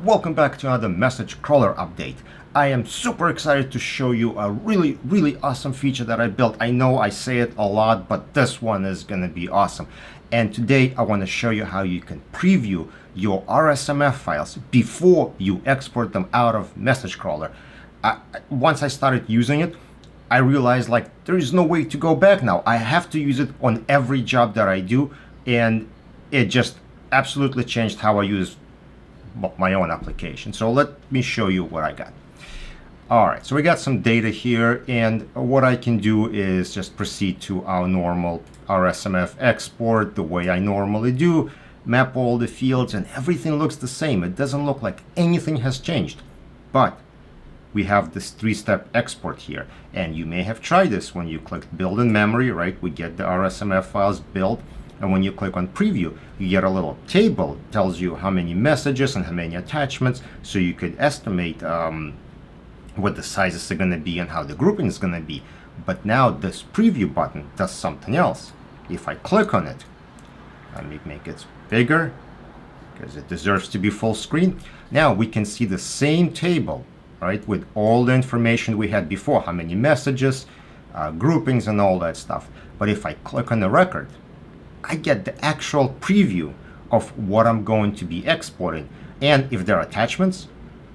welcome back to another message crawler update. I am super excited to show you a really awesome feature that I built. I know I say it a lot, but this one is gonna be awesome. And today I want to show you how you can preview your RSMF files before you export them out of message crawler. Once I started using it, I realized like there is no way to go back now. I have to use it on every job that I do, and it just absolutely changed how I use my own application. So let me show you what I got. All right, so we got some data here, and what I can do is just proceed to our normal RSMF export the way I normally do, map all the fields, and everything looks the same. It doesn't look like anything has changed, but we have this three-step export here, and you may have tried this when you click build in memory, right? We get the RSMF files built, and when you click on preview, you get a little table, tells you how many messages and how many attachments, so you could estimate what the sizes are going to be and how the grouping is going to be. But now this preview button does something else. If I click on it, let me make it bigger because it deserves to be full screen. Now we can see the same table, right, with all the information we had before, how many messages, groupings, and all that stuff. But if I click on the record, I get the actual preview of what I'm going to be exporting. And if there are attachments,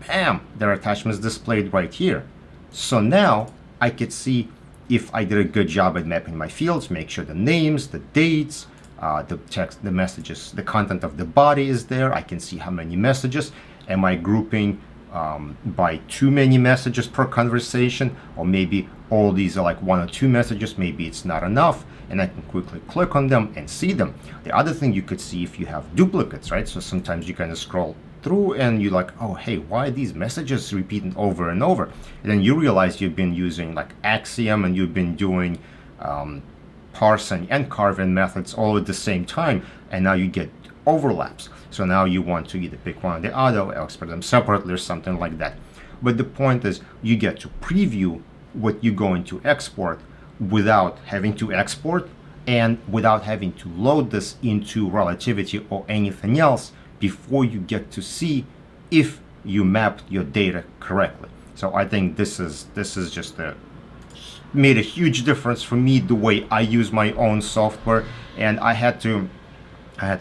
bam, there are attachments displayed right here. So now I could see if I did a good job at mapping my fields, make sure the names, the dates, the text, the messages, the content of the body is there. I can see how many messages. Am I grouping by too many messages per conversation, or maybe all these are like one or two messages, maybe it's not enough, and I can quickly click on them and see them. The other thing you could see if you have duplicates, right? So sometimes you kind of scroll through and you're like, oh hey, why are these messages repeating over and over? And then you realize you've been using like Axiom and you've been doing parsing and carve-in methods all at the same time, and now you get overlaps. So now you want to either pick one or the other or export them separately or something like that. But the point is you get to preview what you're going to export without having to export and without having to load this into Relativity or anything else before you get to see if you mapped your data correctly. So I think this is just made a huge difference for me, the way I use my own software. And I had to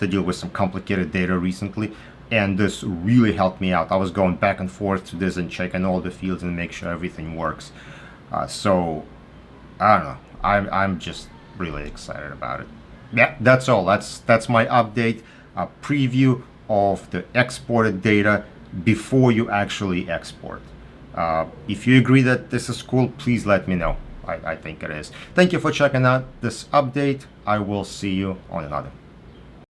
deal with some complicated data recently, and this really helped me out. I was going back and forth to this and checking all the fields and make sure everything works. So I don't know, I'm just really excited about it. Yeah, that's all. That's my update, a preview of the exported data before you actually export. If you agree that this is cool, please let me know. I think it is. Thank you for checking out this update. I will see you on another.